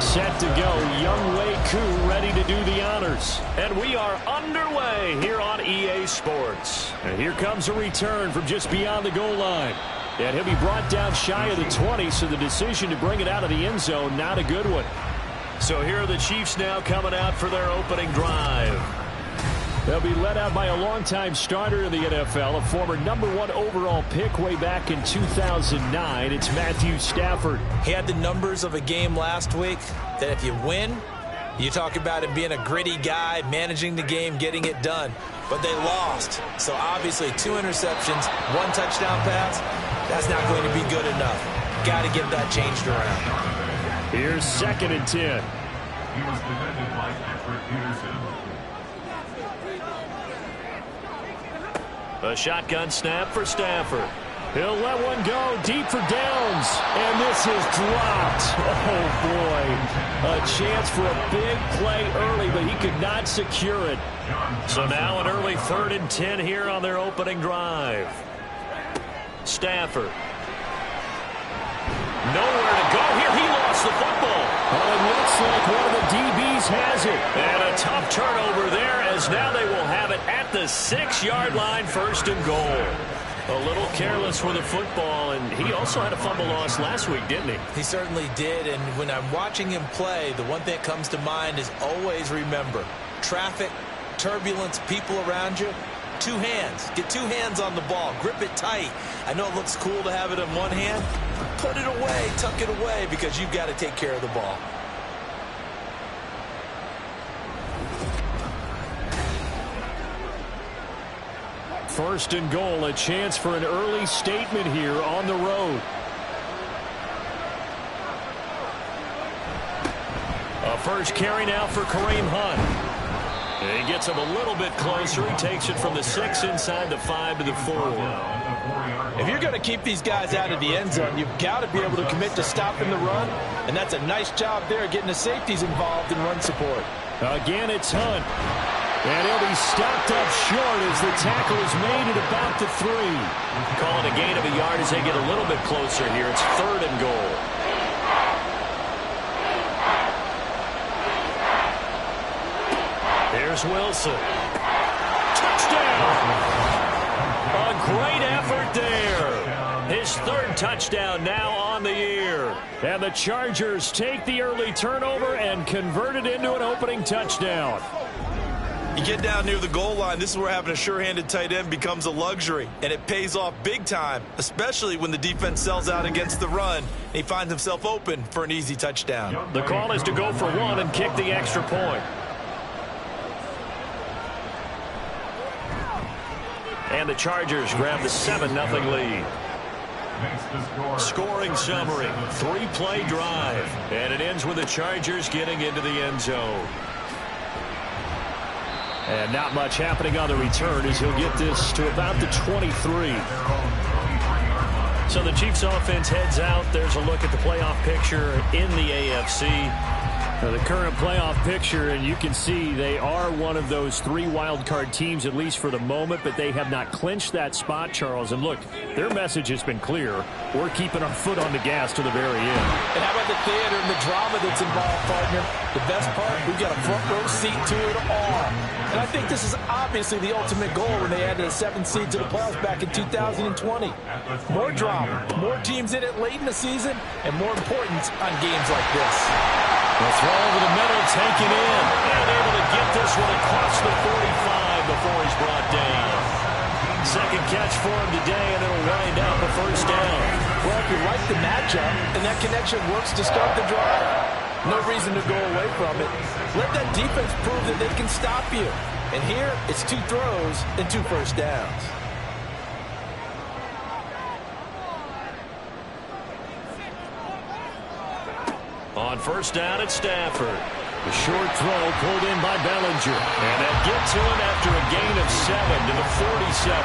Set to go, Younghoe Koo ready to do the honors. And we are underway here on EA Sports. And here comes a return from just beyond the goal line. And he'll be brought down shy of the 20, so the decision to bring it out of the end zone, not a good one. So here are the Chiefs now coming out for their opening drive. They'll be led out by a longtime starter in the NFL, a former #1 overall pick way back in 2009. It's Matthew Stafford. He had the numbers of a game last week that if you win, you talk about him being a gritty guy, managing the game, getting it done. But they lost. So obviously 2 interceptions, 1 touchdown pass, that's not going to be good enough. Got to get that changed around. Here's 2nd and 10. He was defended by Patrick Peterson. A shotgun snap for Stafford. He'll let one go deep for Downs. And this is dropped. Oh, boy. A chance for a big play early, but he could not secure it. So now an early 3rd and 10 here on their opening drive. Stafford. Nowhere to go here. He lost the football. Well, it looks like one of the DBs has it. And a tough turnover there, as now they will have it at the 6-yard line, 1st and goal. A little careless with the football, and he also had a fumble loss last week, didn't he? He certainly did, and when I'm watching him play, the one thing that comes to mind is always remember, traffic, turbulence, people around you, 2 hands. Get 2 hands on the ball. Grip it tight. I know it looks cool to have it in one hand. Put it away, tuck it away, because you've got to take care of the ball. First and goal, a chance for an early statement here on the road. A first carry now for Kareem Hunt. And he gets him a little bit closer. He takes it from the 6 inside the 5 to the 4. If you're going to keep these guys out of the end zone, you've got to be able to commit to stopping the run. And that's a nice job there, getting the safeties involved in run support. Again, it's Hunt. And he'll be stopped up short as the tackle is made at about the 3. Calling a gain of a yard as they get a little bit closer here. It's 3rd and goal. Here's Wilson. Touchdown! A great effort there. His 3rd touchdown now on the year. And the Chargers take the early turnover and convert it into an opening touchdown. You get down near the goal line, this is where having a sure-handed tight end becomes a luxury, and it pays off big time, especially when the defense sells out against the run, and he finds himself open for an easy touchdown. The call is to go for 1 and kick the extra point. And the Chargers grab the 7-0 lead. Scoring summary, 3-play drive, and it ends with the Chargers getting into the end zone. And not much happening on the return as he'll get this to about the 23. So the Chiefs offense heads out. There's a look at the playoff picture in the AFC. Now the current playoff picture, and you can see they are one of those 3 wildcard teams, at least for the moment, but they have not clinched that spot, Charles. And look, their message has been clear. We're keeping our foot on the gas to the very end. And how about the theater and the drama that's involved, partner? The best part, we've got a front row seat to it all. And I think this is obviously the ultimate goal when they added a 7th seed to the playoffs back in 2020. More drama, more teams in it late in the season, and more importance on games like this. The throw over the middle, taken in, and able to get this one across the 45 before he's brought down. 2nd catch for him today, and it'll wind out the 1st down. Well, if you like the matchup and that connection works to start the drive, no reason to go away from it. Let that defense prove that they can stop you. And here, it's 2 throws and 2 first downs. On first down at Stafford. The short throw pulled in by Bellinger. And that gets to him after a gain of 7 to the 47.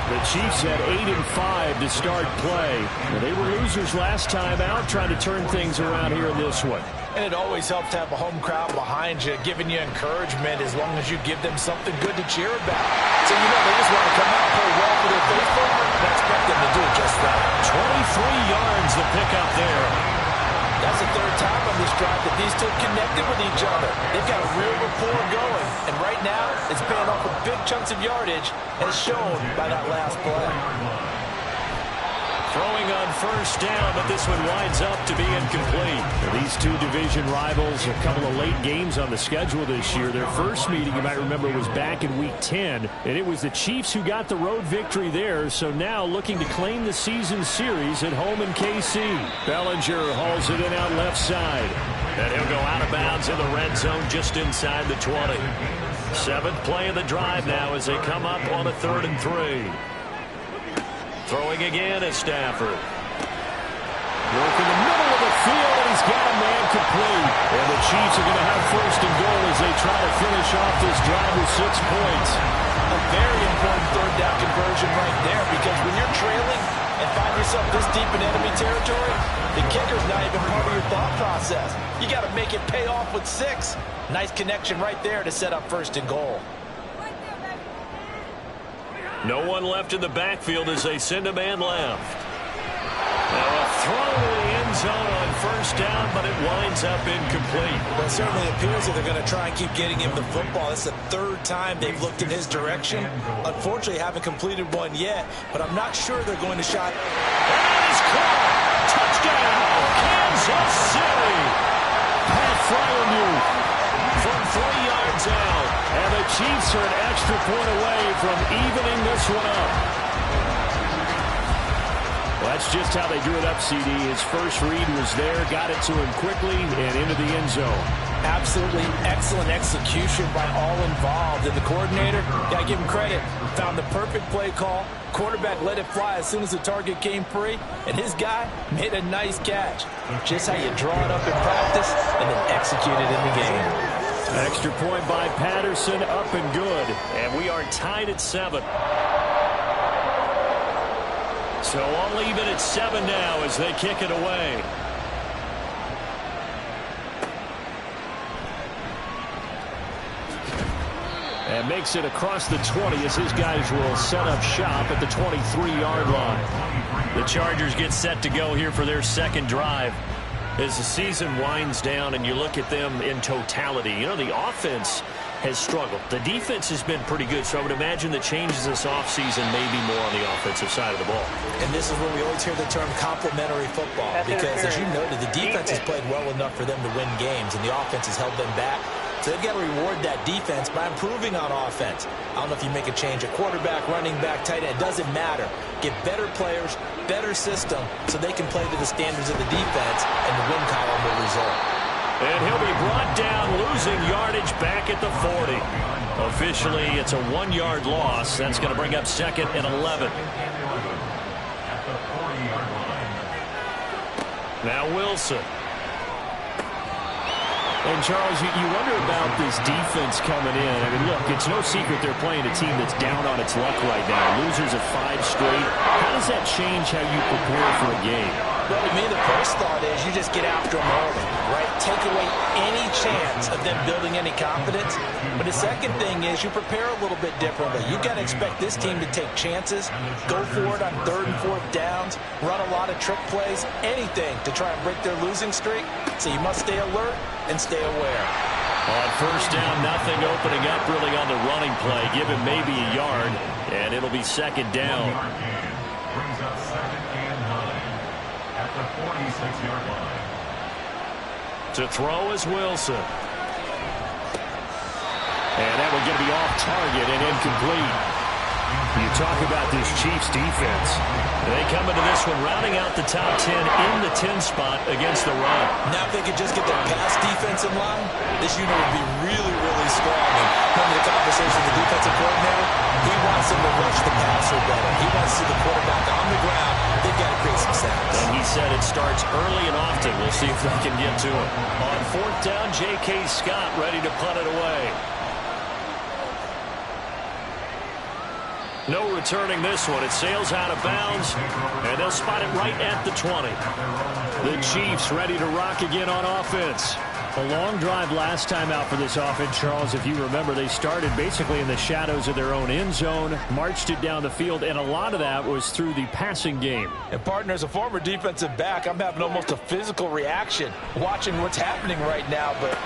The Chiefs had 8-5 to start play. They were losers last time out, trying to turn things around here in this one. And it always helps to have a home crowd behind you, giving you encouragement as long as you give them something good to cheer about. So, they just want to come out and play well for their faithful, and I expect them to do just that. 23 yards the pickup there. That's the third time on this drive that these two connected with each other. They've got a real rapport going, and right now it's paying off with big chunks of yardage, as shown by that last play. Throwing on first down, but this one winds up to be incomplete. These two division rivals, a couple of late games on the schedule this year. Their first meeting, you might remember, was back in Week 10, and it was the Chiefs who got the road victory there, so now looking to claim the season series at home in KC. Bellinger hauls it in out left side, and he'll go out of bounds in the red zone just inside the 20. Seventh play of the drive now as they come up on a 3rd and 3. Throwing again at Stafford. Work in the middle of the field, and he's got a man complete. And the Chiefs are going to have first and goal as they try to finish off this drive with 6 points. A very important third down conversion right there, because when you're trailing and find yourself this deep in enemy territory, the kicker's not even part of your thought process. You got to make it pay off with 6. Nice connection right there to set up first and goal. No one left in the backfield as they send a man left. Now a throw to the end zone on first down, but it winds up incomplete. Well, it certainly appears that they're going to try and keep getting him the football. It's the 3rd time they've looked in his direction. Unfortunately, haven't completed one yet, but I'm not sure they're going to shot. That is caught. Touchdown, Kansas City. Pat Freiermuth from 3 yards out. And the Chiefs are an extra point away from evening this one up. Well, that's just how they drew it up, CD. His first read was there, got it to him quickly, and into the end zone. Absolutely excellent execution by all involved. And the coordinator, got to give him credit, found the perfect play call. Quarterback let it fly as soon as the target came free, and his guy made a nice catch. Just how you draw it up in practice and then execute it in the game. Extra point by Patterson, up and good. And we are tied at 7. So all even at 7 now as they kick it away. And makes it across the 20 as his guys will set up shop at the 23-yard line. The Chargers get set to go here for their second drive. As the season winds down and you look at them in totality, the offense has struggled. The defense has been pretty good, so I would imagine the changes this offseason may be more on the offensive side of the ball. And this is where we always hear the term complementary football, because as you noted, the defense has played well enough for them to win games, and the offense has held them back. So they've got to reward that defense by improving on offense. I don't know if you make a change at quarterback, running back, tight end. It doesn't matter. Get better players, better system, so they can play to the standards of the defense, and the win column will result. And he'll be brought down, losing yardage back at the 40. Officially, it's a 1-yard loss. That's going to bring up 2nd and 11. Now Wilson. And, Charles, you wonder about this defense coming in. I mean, look, it's no secret they're playing a team that's down on its luck right now. Losers of 5 straight. How does that change how you prepare for a game? Well, to me, the first thought is you just get after them early, right? Take away any chance of them building any confidence. But the second thing is you prepare a little bit differently. You've got to expect this team to take chances, go for it on 3rd and 4th downs, run a lot of trick plays, anything to try and break their losing streak. So you must stay alert and stay aware. On first down, nothing opening up really on the running play. Give him maybe a yard, and it'll be 2nd down. Brings up 2nd and 9 at the 46-yard line. To throw is Wilson. And that one going to be off target and incomplete. You talk about this Chiefs defense. They come into this one rounding out the top 10 in the 10 spot against the run. Now if they could just get their pass defense in line, this unit would be really, really strong. And remember the conversation with the defensive coordinator? He wants them to rush the passer better. He wants to see the quarterback on the ground. They've got to create some sacks. And he said it starts early and often. We'll see if they can get to him. On fourth down, J.K. Scott ready to punt it away. No returning this one. It sails out of bounds, and they'll spot it right at the 20. The Chiefs ready to rock again on offense. A long drive last time out for this offense, Charles. If you remember, they started basically in the shadows of their own end zone, marched it down the field, and a lot of that was through the passing game. And, partner, as a former defensive back, I'm having almost a physical reaction watching what's happening right now. But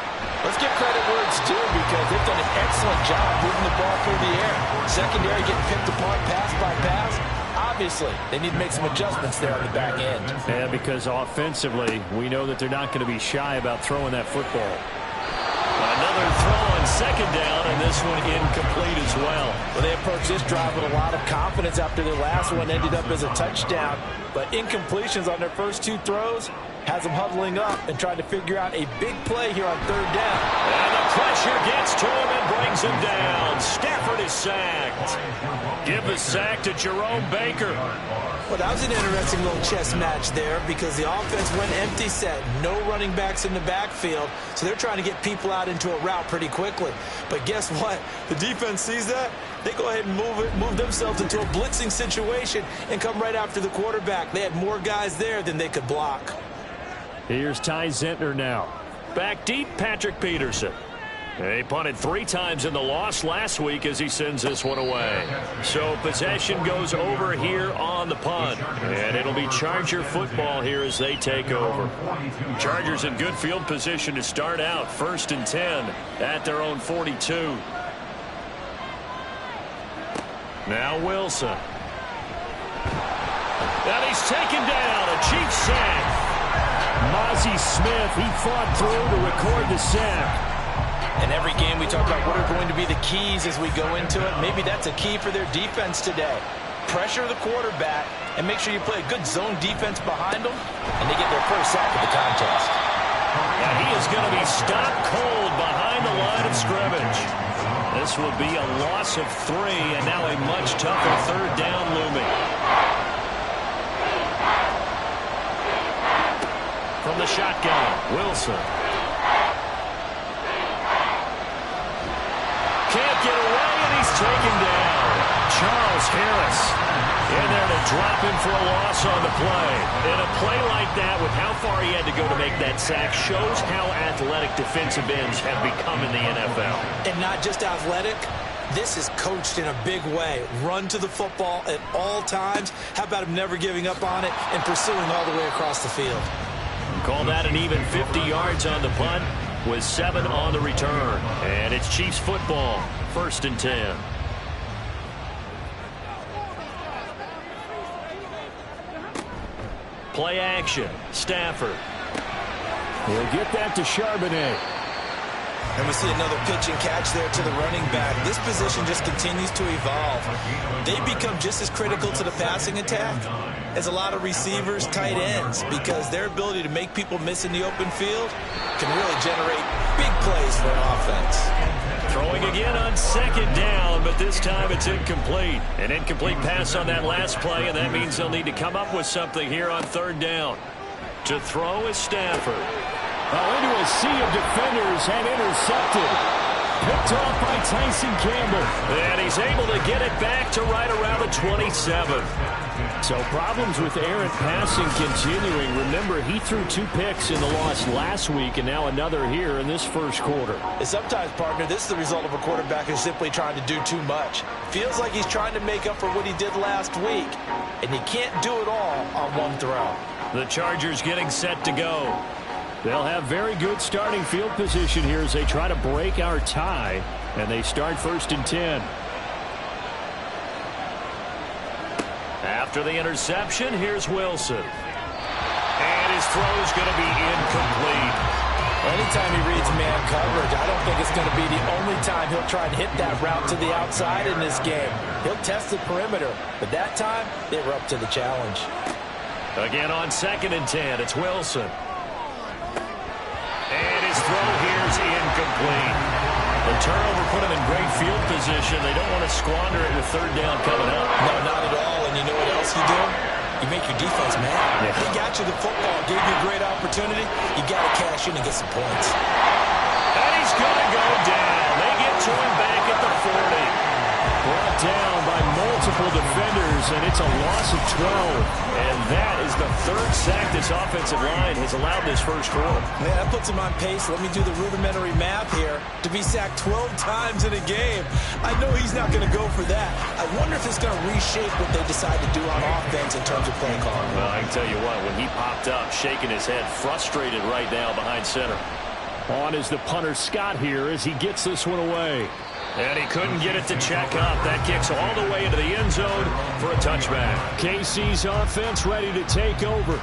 let's give credit where it's due because they've done an excellent job moving the ball through the air. Secondary getting picked apart pass by pass. Obviously, they need to make some adjustments there on the back end. Yeah, because offensively, we know that they're not going to be shy about throwing that football. Another throw on second down, and this one incomplete as well. Well, they approached this drive with a lot of confidence after their last one ended up as a touchdown. But incompletions on their first two throws has them huddling up and trying to figure out a big play here on third down. And the pressure gets to him and brings him down. Stafford is sacked. Give the sack to Jerome Baker. Well, that was an interesting little chess match there because the offense went empty set. No running backs in the backfield, so they're trying to get people out into a route pretty quickly. But guess what? The defense sees that. They go ahead and move themselves into a blitzing situation and come right after the quarterback. They had more guys there than they could block. Here's Ty Zentner now. Back deep, Patrick Peterson. He punted 3 times in the loss last week as he sends this one away. So possession goes over here on the punt. And it'll be Charger football here as they take over. Chargers in good field position to start out. 1st and 10 at their own 42. Now Wilson. And he's taken down. A Chiefs sack. Mozzie Smith, he fought through to record the sack. In every game, we talk about what are going to be the keys as we go into it. Maybe that's a key for their defense today. Pressure the quarterback and make sure you play a good zone defense behind them, and they get their first sack of the contest. And he is going to be stopped cold behind the line of scrimmage. This will be a loss of 3, and now a much tougher third down looming. From the shotgun, Wilson. Can't get away, and he's taken down. Charles Harris in there to drop him for a loss on the play. And a play like that, with how far he had to go to make that sack, shows how athletic defensive ends have become in the NFL. And not just athletic. This is coached in a big way. Run to the football at all times. How about him never giving up on it and pursuing all the way across the field? Call that an even 50 yards on the punt with 7 on the return. And it's Chiefs football, 1st and 10. Play action. Stafford. He'll get that to Charbonnet. And we see another pitch and catch there to the running back. This position just continues to evolve. They become just as critical to the passing attack as a lot of receivers, tight ends, because their ability to make people miss in the open field can really generate big plays for an offense. Throwing again on 2nd down, but this time it's incomplete. An incomplete pass on that last play, and that means they'll need to come up with something here on 3rd down. To throw is Stafford. Into a sea of defenders and intercepted. Picked off by Tyson Campbell. And he's able to get it back to right around the 27. So problems with errant passing continuing. Remember, he threw 2 picks in the loss last week and now another here in this first quarter. And sometimes, partner, this is the result of a quarterback who's simply trying to do too much. Feels like he's trying to make up for what he did last week. And he can't do it all on one throw. The Chargers getting set to go. They'll have very good starting field position here as they try to break our tie. And they start 1st and 10. After the interception, here's Wilson. And his throw's going to be incomplete. Anytime he reads man coverage, I don't think it's going to be the only time he'll try and hit that route to the outside in this game. He'll test the perimeter, but that time, they were up to the challenge. Again on 2nd and 10, it's Wilson. And his throw here's incomplete. The turnover put him in great field position. They don't want to squander it with 3rd down coming up. No, not at all. And you know what else you do? you make your defense mad. Yeah. They got you the football, gave you a great opportunity. You got to cash in and get some points. And he's going to go down. They get to him back at the 40. Brought down by multiple defenders, and it's a loss of 12. And that is the third sack this offensive line has allowed this first quarter. Man, that puts him on pace. Let me do the rudimentary math here. To be sacked 12 times in a game, I know he's not going to go for that. I wonder if it's going to reshape what they decide to do on offense in terms of play calling. Well, I can tell you what, when he popped up, shaking his head, frustrated right now behind center. On is the punter Scott here as he gets this one away. And he couldn't get it to check up. That kicks all the way into the end zone for a touchback. KC's offense ready to take over.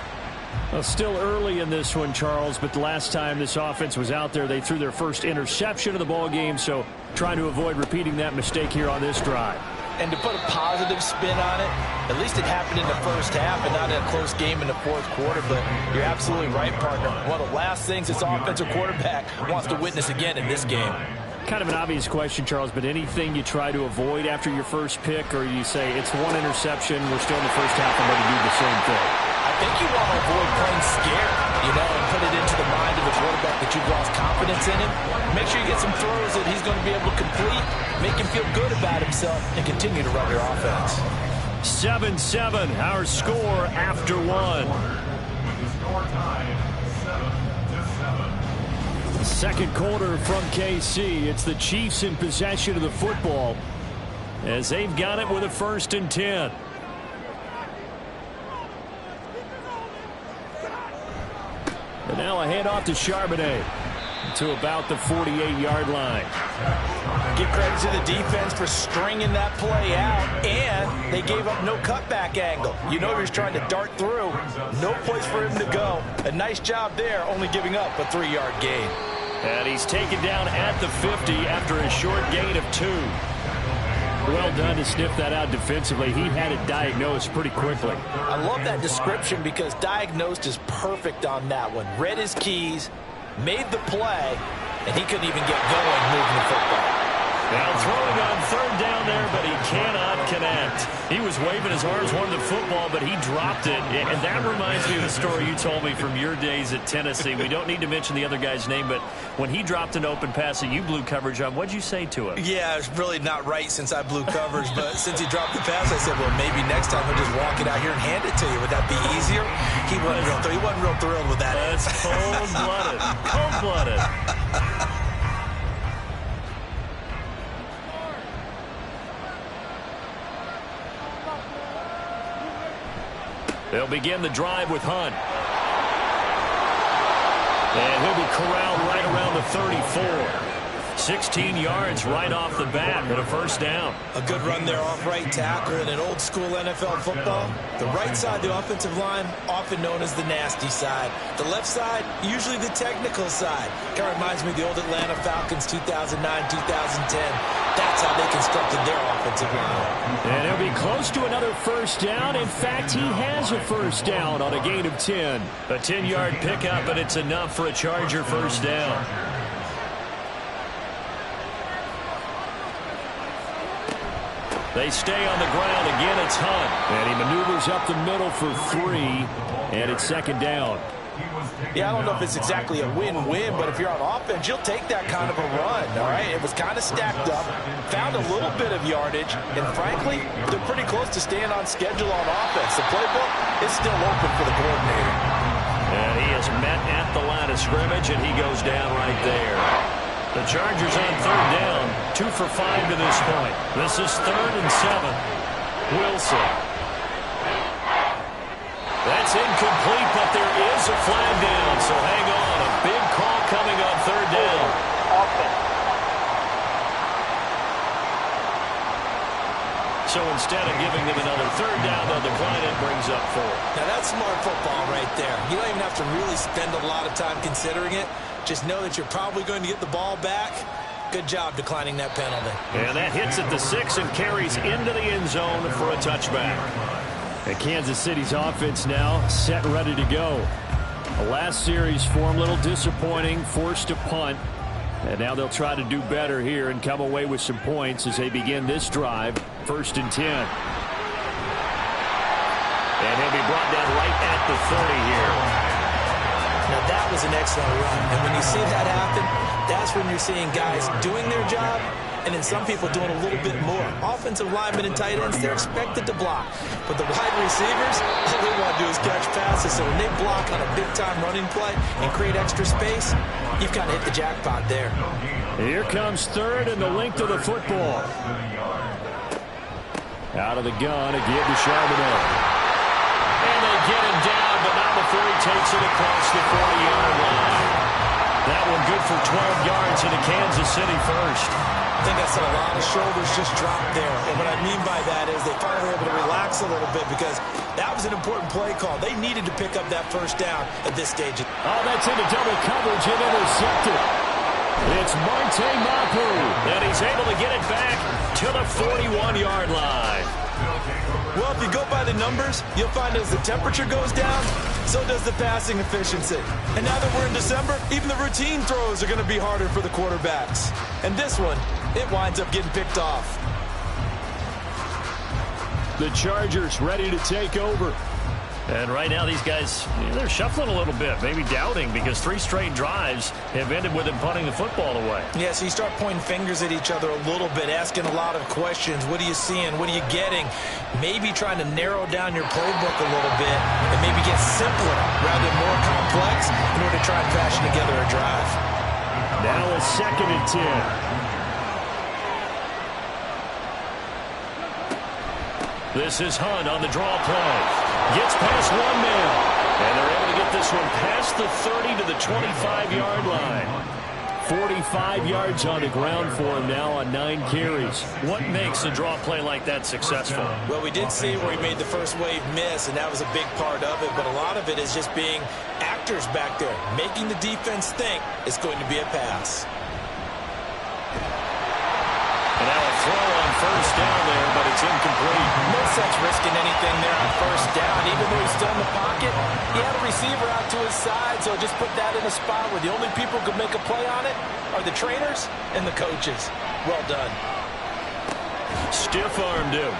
Well, still early in this one, Charles, but the last time this offense was out there, they threw their first interception of the ball game, so trying to avoid repeating that mistake here on this drive. And to put a positive spin on it, at least it happened in the first half and not in a close game in the fourth quarter. But you're absolutely right, partner. One of the last things this offensive quarterback wants to witness again in this game. Kind of an obvious question, Charles, but anything you try to avoid after your first pick, or you say it's one interception, we're still in the first half, and ready to do the same thing? I think you want to avoid playing scared, and put it into the mind of the quarterback that you've lost confidence in him. Make sure you get some throws that he's going to be able to complete, make him feel good about himself, and continue to run your offense. 7-7, our score after one. With the score tied 7-7. Second quarter from KC. It's the Chiefs in possession of the football as they've got it with a 1st and 10. And now a handoff to Charbonnet to about the 48-yard line. Give credit to the defense for stringing that play out, and they gave up no cutback angle. He was trying to dart through. No place for him to go. A nice job there, only giving up a 3-yard gain. And he's taken down at the 50 after a short gain of 2. Well done to sniff that out defensively. He had it diagnosed pretty quickly. I love that description because diagnosed is perfect on that one. Read his keys, made the play, and he couldn't even get going moving the football. Now throwing on 3rd down there, but he cannot connect. He was waving his arms, wanted the football, but he dropped it. And that reminds me of the story you told me from your days at Tennessee. We don't need to mention the other guy's name, but when he dropped an open pass that you blew coverage on, what'd you say to him? Yeah, it's really not right since I blew coverage, but since he dropped the pass, I said, well, maybe next time he'll just walk it out here and hand it to you. Would that be easier? He wasn't real thrilled with that. That's cold-blooded. Cold-blooded. They'll begin the drive with Hunt. And he'll be corralled right around the 34. 16 yards right off the bat and a 1st down. A good run there off right tackle in an old-school NFL football. The right side, the offensive line, often known as the nasty side. The left side, usually the technical side. Kind of reminds me of the old Atlanta Falcons 2009, 2010. That's how they constructed their offensive line. And he'll be close to another 1st down. In fact, he has a 1st down on a gain of 10. A 10-yard pickup, and it's enough for a Charger 1st down. They stay on the ground. Again, it's Hunt. And he maneuvers up the middle for 3. And it's 2nd down. Yeah, I don't know if it's exactly a win-win, but if you're on offense, you'll take that kind of a run, all right? It was kind of stacked up, found a little bit of yardage, and frankly, they're pretty close to staying on schedule on offense. The playbook is still open for the coordinator. And he is met at the line of scrimmage, and he goes down right there. The Chargers on 3rd down, 2 for 5 to this point. This is 3rd and 7. Wilson. That's incomplete, but there is a flag down, so hang on. A big call coming on 3rd down. So instead of giving them another 3rd down, they'll decline it, brings up 4. Now that's smart football right there. You don't even have to really spend a lot of time considering it. Just know that you're probably going to get the ball back. Good job declining that penalty. And that hits at the 6 and carries into the end zone for a touchback. And Kansas City's offense now set and ready to go. The last series for them, a little disappointing, forced to punt. And now they'll try to do better here and come away with some points as they begin this drive, 1st and 10. And he'll be brought down right at the 30 here. Now, that was an excellent run. And when you see that happen, that's when you're seeing guys doing their job and then some people doing a little bit more. Offensive linemen and tight ends, they're expected to block. But the wide receivers, all they want to do is catch passes. So when they block on a big-time running play and create extra space, you've kind of hit the jackpot there. Here comes third and the length of the football. Out of the gun, a give to Charbonnet. And they get him down, but not before he takes it across the 40-yard line. That one good for 12 yards into Kansas City first. I think I said a lot of shoulders just dropped there. And what I mean by that is they finally were able to relax a little bit because that was an important play call. They needed to pick up that first down at this stage. Oh, that's into double coverage and intercepted. It's Marte Mapu, and he's able to get it back to the 41-yard line. Well, if you go by the numbers, you'll find as the temperature goes down, so does the passing efficiency. And now that we're in December, even the routine throws are going to be harder for the quarterbacks. And this one, it winds up getting picked off. The Chargers ready to take over. And right now these guys, they're shuffling a little bit, maybe doubting, because 3 straight drives have ended with them punting the football away. Yeah, so you start pointing fingers at each other a little bit, asking a lot of questions. What are you seeing? What are you getting? Maybe trying to narrow down your playbook a little bit and maybe get simpler rather than more complex in order to try and fashion together a drive. Now a 2nd and 10. This is Hunt on the draw play. Gets past one man. And they're able to get this one past the 30 to the 25-yard line. 45 yards on the ground for him now on 9 carries. What makes a draw play like that successful? Well, we did see where he made the first wave miss, and that was a big part of it. But a lot of it is just being actors back there, making the defense think it's going to be a pass. And now a throw on first down there, but it's incomplete. No sense risking anything there on first down. Even though he's still in the pocket, he had a receiver out to his side, so just put that in a spot where the only people who could make a play on it are the trainers and the coaches. Well done. Stiff-armed him.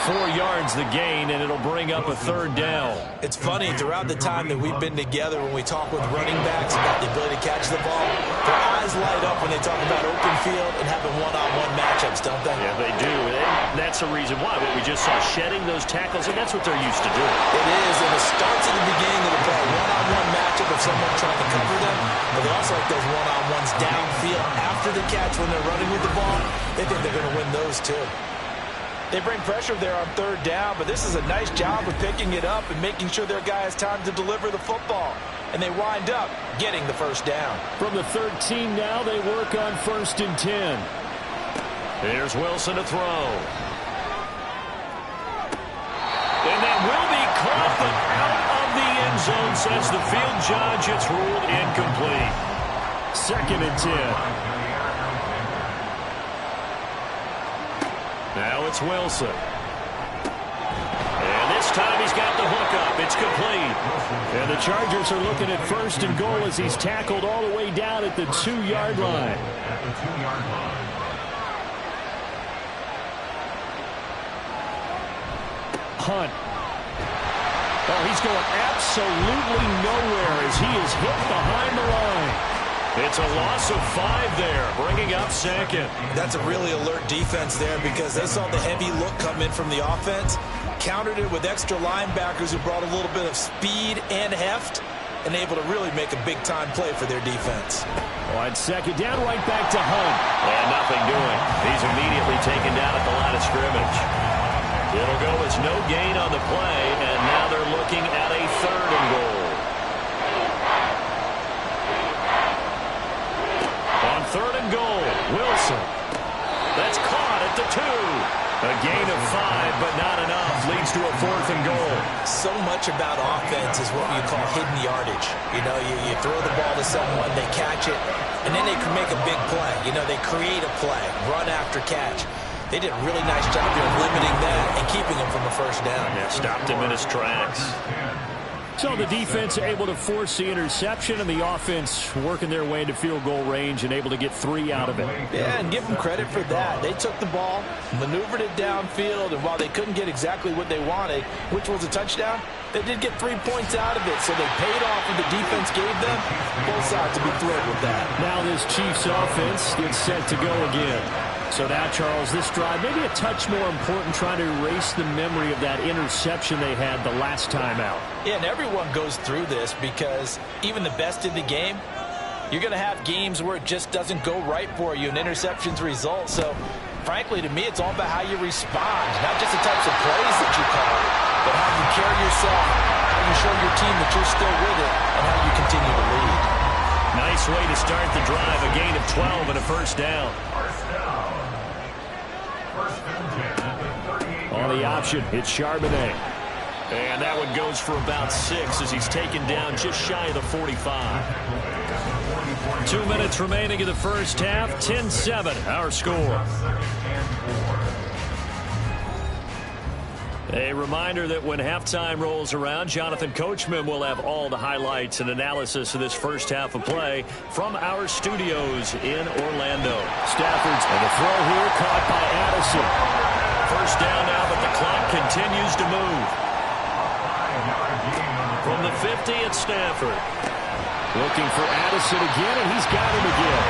4 yards the gain, and it'll bring up a 3rd down. It's funny, throughout the time that we've been together, when we talk with running backs about the ability to catch the ball, their eyes light up when they talk about open field and having one-on-one matchups, don't they? Yeah, they do. And that's the reason why. But we just saw shedding those tackles, and that's what they're used to doing. It is, and it starts at the beginning of the play. One-on-one matchup of someone trying to cover them, but they also like those one-on-ones downfield after the catch when they're running with the ball. They think they're going to win those, too. They bring pressure there on 3rd down, but this is a nice job of picking it up and making sure their guy has time to deliver the football. And they wind up getting the first down. From the 13 now, they work on 1st and 10. Here's Wilson to throw. And that will be caught, but out of the end zone, says the field judge. It's ruled incomplete. 2nd and 10. Now it's Wilson. And this time he's got the hook up. It's complete. And the Chargers are looking at 1st and goal as he's tackled all the way down at the 2-yard line. Hunt. Oh, he's going absolutely nowhere as he is hit behind the line. It's a loss of 5 there, bringing up 2nd. That's a really alert defense there because they saw the heavy look come in from the offense, countered it with extra linebackers who brought a little bit of speed and heft, and able to really make a big-time play for their defense. On 2nd down, right back to Hunt. And nothing doing. He's immediately taken down at the line of scrimmage. It'll go as no gain on the play, and now they're looking at a 3rd and goal. On 3rd and goal, Wilson. That's caught at the 2. A gain of 5, but not enough. Leads to a 4th and goal. So much about offense is what you call hidden yardage. You know, you throw the ball to someone, they catch it, and then they can make a big play. You know, they create a play, run after catch. They did a really nice job here of limiting that and keeping him from a first down. Yeah, stopped him in his tracks. So the defense able to force the interception, and the offense working their way into field goal range and able to get 3 out of it. Yeah, and give them credit for that. They took the ball, maneuvered it downfield, and while they couldn't get exactly what they wanted, which was a touchdown, they did get 3 points out of it, so they paid off what the defense gave them. Both sides to be thrilled with that. Now this Chiefs offense gets set to go again. So now, Charles, this drive maybe a touch more important, trying to erase the memory of that interception they had the last time out. Yeah, and everyone goes through this because even the best in the game, you're going to have games where it just doesn't go right for you, and interceptions result. So, frankly, to me, it's all about how you respond, not just the types of plays that you call, but how you carry yourself, how you show your team that you're still with it, and how you continue to lead. Nice way to start the drive, a gain of 12 and a first down. On the option, it's Charbonnet. And that one goes for about 6 as he's taken down just shy of the 45. 2 minutes remaining in the first half, 10-7, our score. A reminder that when halftime rolls around, Jonathan Coachman will have all the highlights and analysis of this first half of play from our studios in Orlando. Stafford's and the throw here caught by Addison. First down now, but the clock continues to move. From the 50, it's Stafford. Looking for Addison again, and he's got him again.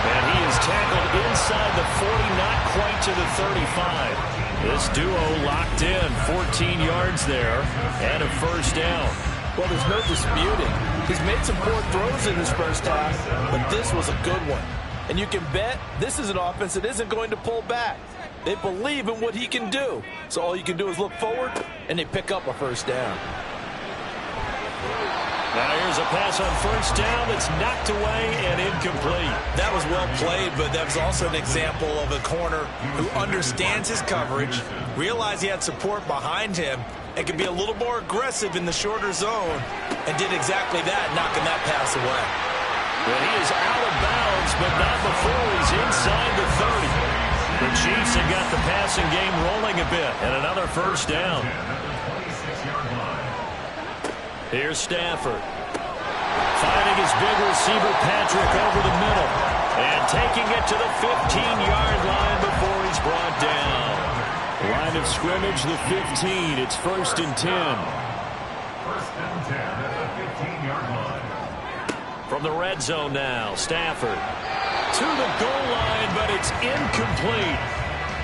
And he is tackled inside the 40, not quite to the 35. This duo locked in, 14 yards there, and a first down. Well, there's no disputing. He's made some poor throws in this first half, but this was a good one. And you can bet this is an offense that isn't going to pull back. They believe in what he can do. So all you can do is look forward, and they pick up a first down. Now here's a pass on first down that's knocked away and incomplete. That was well played, but that was also an example of a corner who understands his coverage, realized he had support behind him, and can be a little more aggressive in the shorter zone, and did exactly that, knocking that pass away. But he is out of bounds, but not before he's inside the 30. The Chiefs have got the passing game rolling a bit, and another first down. Here's Stafford. Finding his big receiver, Patrick, over the middle. And taking it to the 15-yard line before he's brought down. Line of scrimmage, the 15. It's 1st and 10. 1st and 10 at the 15-yard line. From the red zone now, Stafford. To the goal line, but it's incomplete.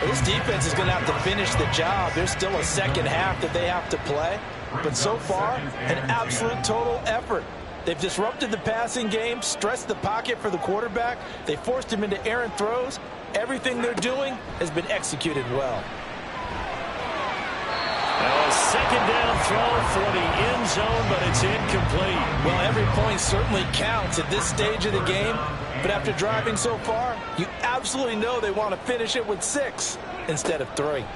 This defense is going to have to finish the job. There's still a second half that they have to play. But so far, an absolute total effort. They've disrupted the passing game, stressed the pocket for the quarterback. They forced him into errant throws. Everything they're doing has been executed well. A second down throw for the end zone, but it's incomplete. Well, every point certainly counts at this stage of the game. But after driving so far, you absolutely know they want to finish it with 6 instead of 3.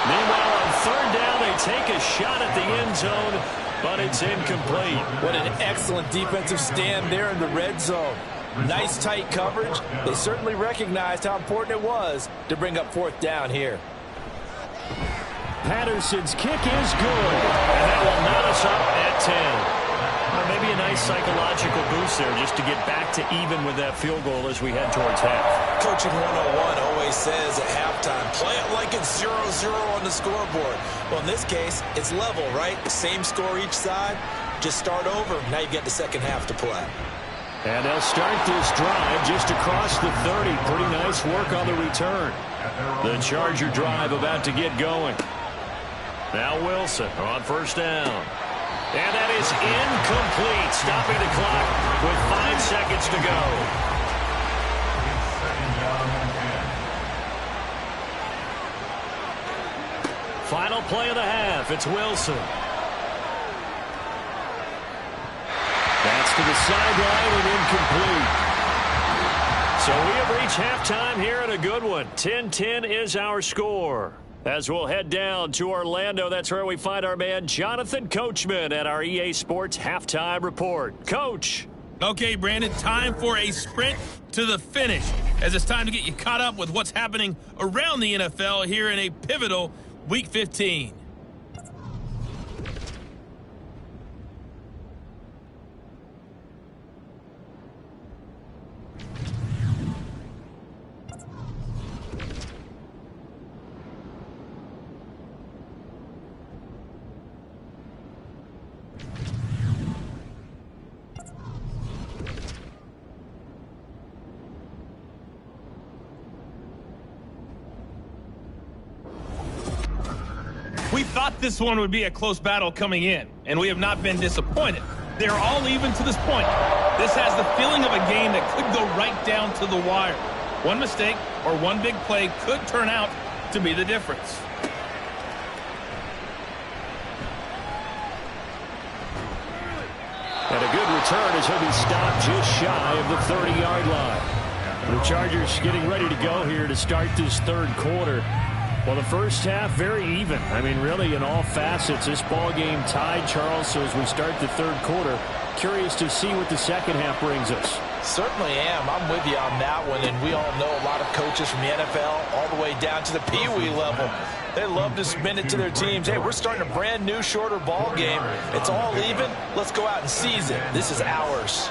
Meanwhile, on third down, they take a shot at the end zone, but it's incomplete. What an excellent defensive stand there in the red zone. Nice tight coverage. They certainly recognized how important it was to bring up 4th down here. Patterson's kick is good, and that will knot us up at 10. Well, maybe a nice psychological boost there just to get back to even with that field goal as we head towards half. Coaching 101 always says at halftime, play it like it's 0-0 on the scoreboard. Well, in this case, it's level, right? Same score each side. Just start over. Now you get the second half to play. And they'll start this drive just across the 30. Pretty nice work on the return. The Charger drive about to get going. Now Wilson on first down. And that is incomplete, stopping the clock with 5 seconds to go. Final play of the half, it's Wilson. That's to the sideline and incomplete. So we have reached halftime here in a good one. 10-10 is our score. As we'll head down to Orlando, that's where we find our man Jonathan Coachman at our EA Sports Halftime Report. Coach. Okay, Brandon, time for a sprint to the finish, as it's time to get you caught up with what's happening around the NFL here in a pivotal Week 15. We thought this one would be a close battle coming in, and we have not been disappointed. They're all even to this point. This has the feeling of a game that could go right down to the wire. One mistake or one big play could turn out to be the difference. And a good return as he'll be stopped just shy of the 30-yard line. The Chargers getting ready to go here to start this third quarter. Well, the first half, very even. I mean, really, in all facets, this ball game tied, Charles. So as we start the third quarter, curious to see what the second half brings us. Certainly am. I'm with you on that one. And we all know a lot of coaches from the NFL all the way down to the Pee-wee level. They love to spin it to their teams. Hey, we're starting a brand new, shorter ball game. It's all even. Let's go out and seize it. This is ours.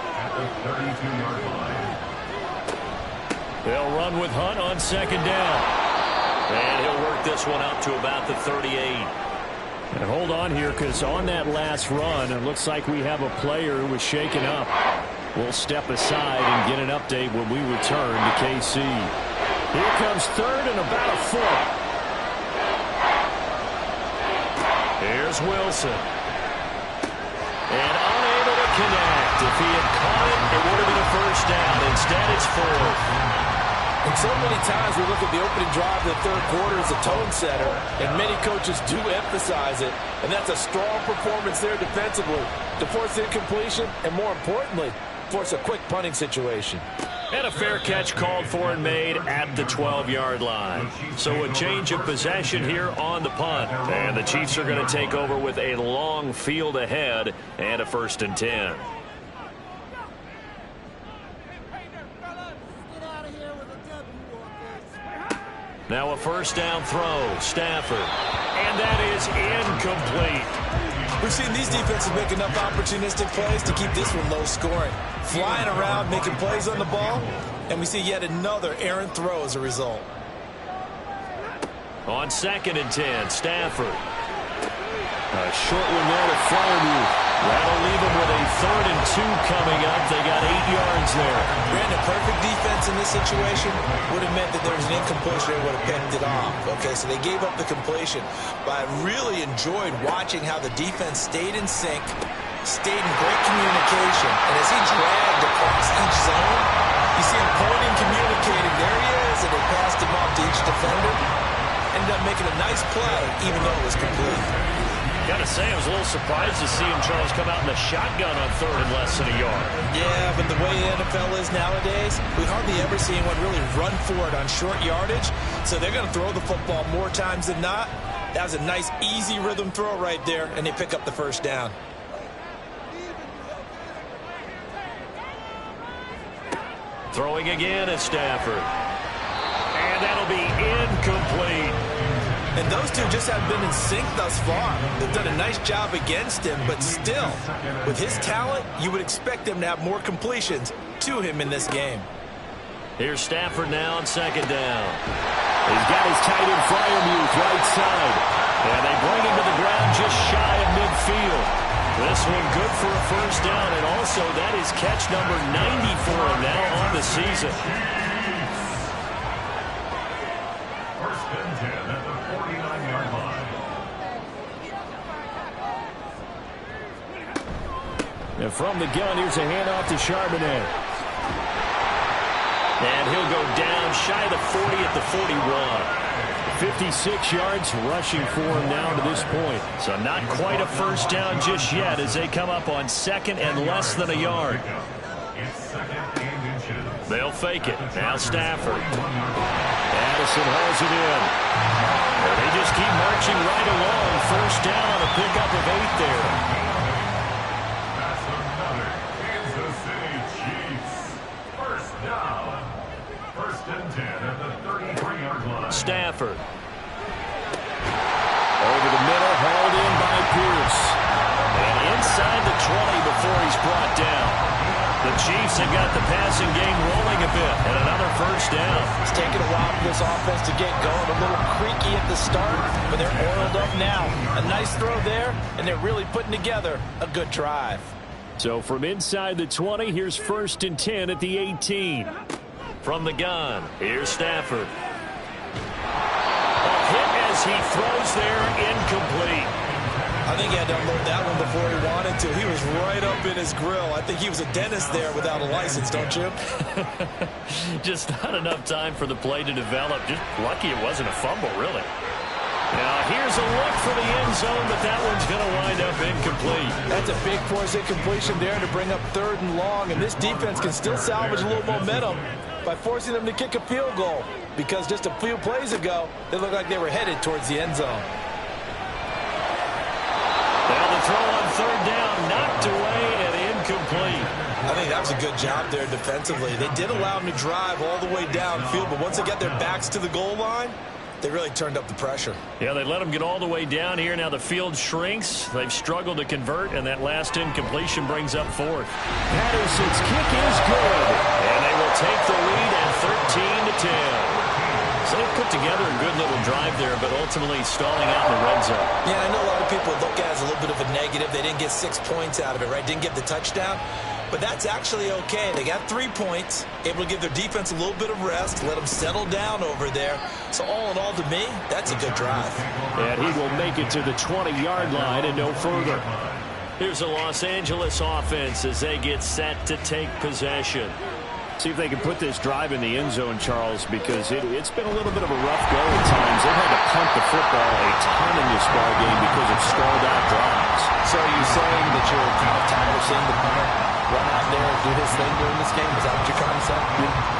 They'll run with Hunt on second down. And he'll work this one out to about the 38. And hold on here, because on that last run, it looks like we have a player who was shaken up. We'll step aside and get an update when we return to KC. Here comes third and about a foot. Here's Wilson. And unable to connect. If he had caught it, it would have been a first down. Instead, it's fourth. And so many times we look at the opening drive of the third quarter as a tone setter, and many coaches do emphasize it, and that's a strong performance there defensively to force incompletion and, more importantly, force a quick punting situation. And a fair catch called for and made at the 12-yard line. So a change of possession here on the punt. And the Chiefs are going to take over with a long field ahead and a 1st and 10. Now a first down throw, Stafford. And that is incomplete. We've seen these defenses make enough opportunistic plays to keep this one low scoring. Flying around, making plays on the ball, and we see yet another errant throw as a result. On 2nd and 10, Stafford. A short one there to Freiermuth. That'll leave them with a 3rd and 2 coming up. They got 8 yards there. Brandon, perfect defense in this situation would have meant that there was an incompletion. They would have picked it off. Okay, so they gave up the completion. But I really enjoyed watching how the defense stayed in sync, stayed in great communication. And as he dragged across each zone, you see him pointing, communicating. There he is, and they passed him off to each defender. Ended up making a nice play, even though it was complete. Gotta say, I was a little surprised to see him, Charles, come out in the shotgun on 3rd and less than a yard. Yeah, but the way the NFL is nowadays, we hardly ever see anyone really run for it on short yardage. So they're going to throw the football more times than not. That was a nice, easy rhythm throw right there, and they pick up the first down. Throwing again at Stafford. And that'll be incomplete. And those two just haven't been in sync thus far. They've done a nice job against him, but still, with his talent, you would expect them to have more completions to him in this game. Here's Stafford now on 2nd down. He's got his tight end Freiermuth right side. And they bring him to the ground just shy of midfield. This one good for a first down, and also that is catch number 90 for him now on the season. And from the gun, here's a handoff to Charbonnet. And he'll go down shy of the 40 at the 41. 56 yards rushing for him now to this point. So not quite a first down just yet as they come up on 2nd and less than a yard. They'll fake it. Now Stafford. Addison hauls it in. And they just keep marching right along. First down on a pickup of 8 there. Stafford. Over the middle, hauled in by Pierce. And inside the 20 before he's brought down. The Chiefs have got the passing game rolling a bit. And another first down. It's taken a while for this offense to get going. A little creaky at the start, but they're oiled up now. A nice throw there, and they're really putting together a good drive. So from inside the 20, here's 1st and 10 at the 18. From the gun, here's Stafford. A hit as he throws there, incomplete. I think he had to unload that one before he wanted to. He was right up in his grill. I think he was a dentist there without a license, don't you? Just not enough time for the play to develop. Just lucky it wasn't a fumble, really. Now here's a look for the end zone, but that one's going to wind up incomplete. That's a big force incompletion there to bring up 3rd and long, and this defense can still salvage a little momentum by forcing them to kick a field goal, because just a few plays ago, they looked like they were headed towards the end zone. Now the throw on 3rd down, knocked away and incomplete. I think that was a good job there defensively. They did allow them to drive all the way downfield, but once they got their backs to the goal line, they really turned up the pressure. Yeah, they let them get all the way down here. Now the field shrinks. They've struggled to convert, and that last incompletion brings up 4th. Patterson's kick is good, and they will take the lead at 13-10. So they've put together a good little drive there, but ultimately stalling out in the red zone. Yeah, I know a lot of people look at it as a little bit of a negative. They didn't get 6 points out of it, right? Didn't get the touchdown. But that's actually okay. They got 3 points, able to give their defense a little bit of rest, let them settle down over there. So all in all, to me, that's a good drive. And he will make it to the 20-yard line and no further. Here's the Los Angeles offense as they get set to take possession. See if they can put this drive in the end zone, Charles, because it's been a little bit of a rough go at times. They've had to punt the football a ton in this ball game because of stalled-out drives. So are you saying that you're kind of tired of seeing the punter run out there and do his thing during this game? Is that what you're trying to say?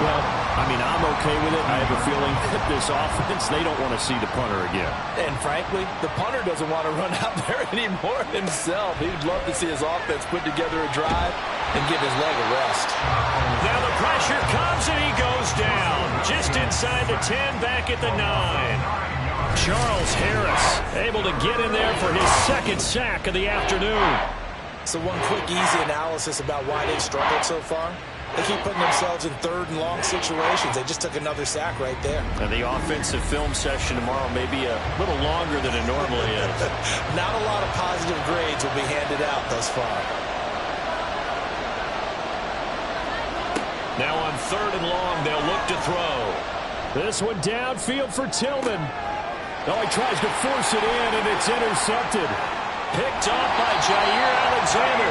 Well, I mean, I'm okay with it. I have a feeling that this offense, they don't want to see the punter again. And frankly, the punter doesn't want to run out there anymore himself. He'd love to see his offense put together a drive and give his leg a rest. Now the pressure comes and he goes down. Just inside the 10, back at the 9. Charles Harris able to get in there for his 2nd sack of the afternoon. So one quick, easy analysis about why they've struggled so far. They keep putting themselves in 3rd and long situations. They just took another sack right there. And the offensive film session tomorrow may be a little longer than it normally is. Not a lot of positive grades will be handed out thus far. Now on 3rd and long, they'll look to throw. This one downfield for Tillman. Oh, he tries to force it in, and it's intercepted. Picked off by Jair Alexander.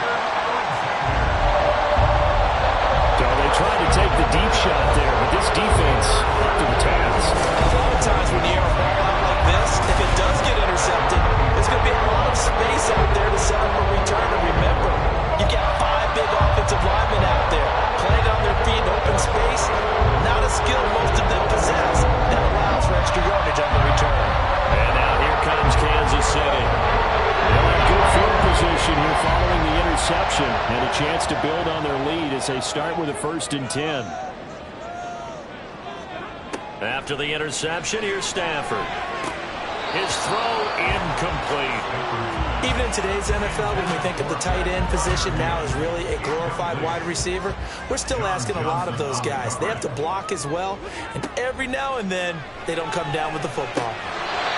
So they tried to take the deep shot there, but this defense up to the task. A lot of times when you air a ball out like this, if it does get intercepted, there's going to be a lot of space out there to set up a return. And remember, you got 5 big offensive linemen out there playing on their feet in open space. Not a skill most of them possess. That allows for extra yardage on the return. And now here comes Kansas City. They'll have good field position here following the interception and a chance to build on their lead as they start with a 1st and 10. After the interception, here's Stafford. His throw incomplete. Even in today's NFL, when we think of the tight end position now as really a glorified wide receiver, we're still asking a lot of those guys. They have to block as well, and every now and then, they don't come down with the football.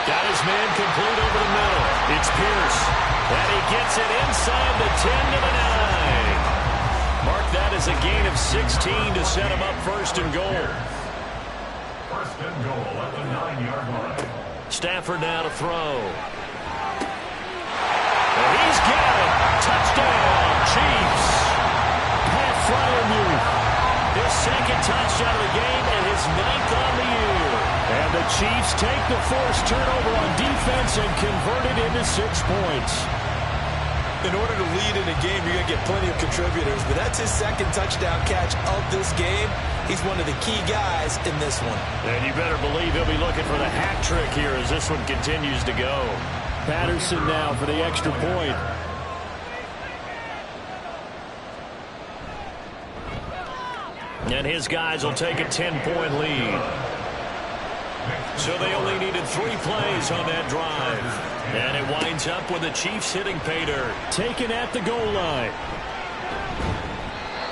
Got his man complete over the middle. It's Pierce. And he gets it inside the 10 to the 9. Mark that as a gain of 16 to set him up 1st and goal. 1st and goal at the 9-yard line. Stafford now to throw. And he's got it. Touchdown, Chiefs. Pat Freiermuth. His 2nd touchdown of the game and his 9th on the year. And the Chiefs take the forced turnover on defense and convert it into 6 points. In order to lead in a game, you're going to get plenty of contributors, but that's his 2nd touchdown catch of this game. He's one of the key guys in this one. And you better believe he'll be looking for the hat trick here as this one continues to go. Patterson now for the extra point. And his guys will take a 10-point lead. So they only needed 3 plays on that drive. And it winds up with the Chiefs hitting pay dirt. Taken at the goal line.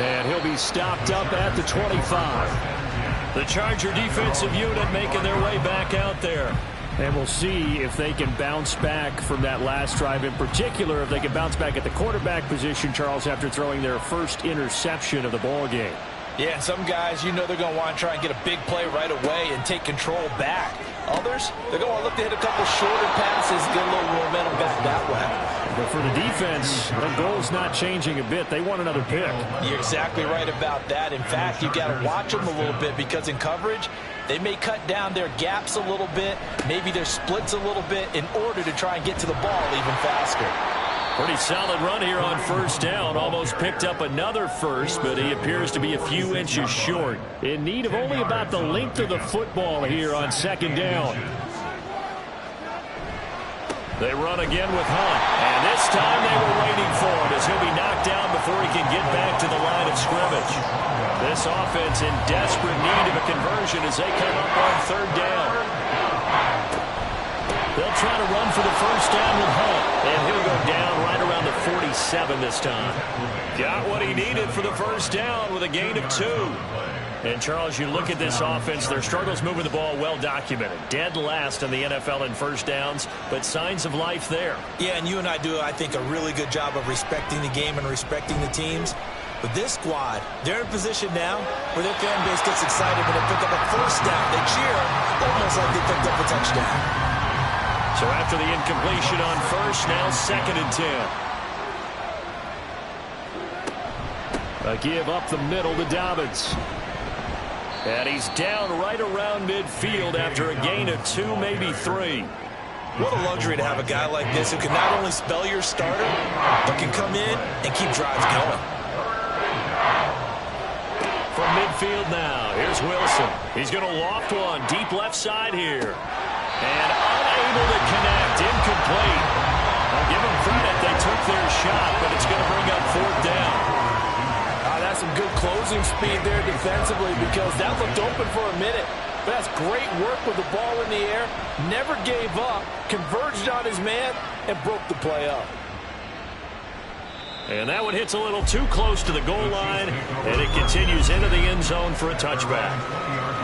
And he'll be stopped up at the 25. The Charger defensive unit making their way back out there. And we'll see if they can bounce back from that last drive. In particular, if they can bounce back at the quarterback position, Charles, after throwing their first interception of the ball game. Yeah, some guys, they're going to want to try and get a big play right away and take control back. Others, they're going to look to hit a couple shorter passes, get a little momentum back that way. But for the defense, the goal's not changing a bit. They want another pick. You're exactly right about that. In fact, you've got to watch them a little bit because in coverage, they may cut down their gaps a little bit, maybe their splits a little bit in order to try and get to the ball even faster. Pretty solid run here on first down. Almost picked up another first, but he appears to be a few inches short. In need of only about the length of the football here on second down. They run again with Hunt. And this time they were waiting for him as he'll be knocked down before he can get back to the line of scrimmage. This offense in desperate need of a conversion as they come up on third down. They'll try to run for the first down with Hunt. And he'll go down right around the 47 this time. Got what he needed for the first down with a gain of 2. And, Charles, you look at this offense, their struggles moving the ball well documented. Dead last in the NFL in first downs, but signs of life there. Yeah, and you and I do, I think, a really good job of respecting the game and respecting the teams. But this squad, they're in position now where their fan base gets excited when they pick up a first down. They cheer almost like they picked up a touchdown. So after the incompletion on first, now 2nd and 10. A give up the middle to Dobbins. And he's down right around midfield after a gain of 2, maybe 3. What a luxury to have a guy like this who can not only spell your starter, but can come in and keep drives going. From midfield now, here's Wilson. He's going to loft one deep left side here. And unable to connect, incomplete. I'll give them credit, they took their shot, but it's going to bring up 4th down. That's some good closing speed there defensively because that looked open for a minute. But that's great work with the ball in the air. Never gave up, converged on his man, and broke the play up. And that one hits a little too close to the goal line, and it continues into the end zone for a touchback.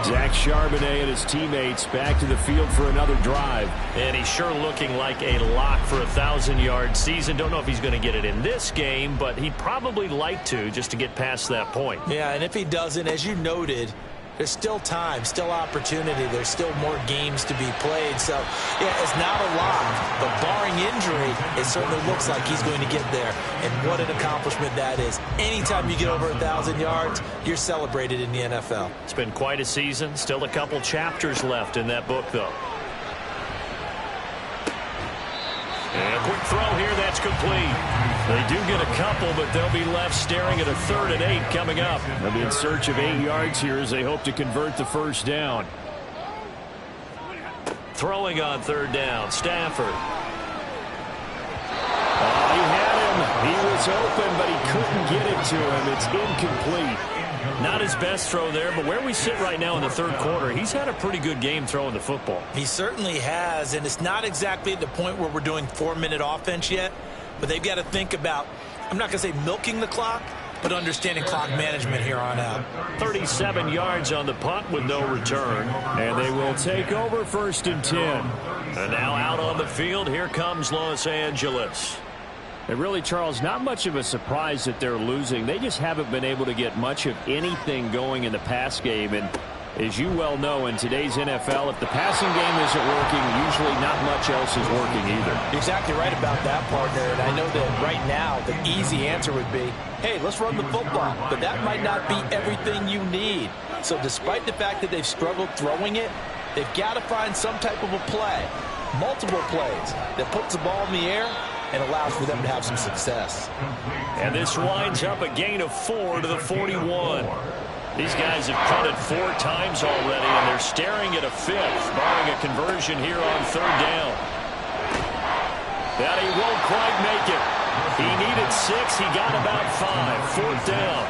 Zach Charbonnet and his teammates back to the field for another drive. And he's sure looking like a lock for a 1,000-yard season. Don't know if he's going to get it in this game, but he'd probably like to just to get past that point. Yeah, and if he doesn't, as you noted, there's still time, still opportunity. There's still more games to be played. So, yeah, it's not a lock. But barring injury, it certainly looks like he's going to get there. And what an accomplishment that is. Anytime you get over 1,000 yards, you're celebrated in the NFL. It's been quite a season. Still a couple chapters left in that book, though. And a quick throw here, that's complete. They do get a couple, but they'll be left staring at a 3rd and 8 coming up. They'll be in search of 8 yards here as they hope to convert the first down. Throwing on 3rd down, Stafford. He had him. He was open, but he couldn't get it to him. It's incomplete. Not his best throw there, but where we sit right now in the 3rd quarter, he's had a pretty good game throwing the football. He certainly has, and it's not exactly at the point where we're doing 4-minute offense yet, but they've got to think about, I'm not going to say milking the clock, but understanding clock management here on out. 37 yards on the punt with no return, and they will take over 1st and 10. And now out on the field, here comes Los Angeles. And really, Charles, not much of a surprise that they're losing. They just haven't been able to get much of anything going in the pass game. And as you well know, in today's NFL, if the passing game isn't working, usually not much else is working either. You're exactly right about that, partner. And I know that right now the easy answer would be, hey, let's run the football. But that might not be everything you need. So despite the fact that they've struggled throwing it, they've got to find some type of a play, multiple plays, that puts the ball in the air and allows for them to have some success. And this winds up a gain of 4 to the 41. These guys have punted 4 times already, and they're staring at a 5th, barring a conversion here on 3rd down. That he won't quite make it. He needed 6. He got about 5. 4th down.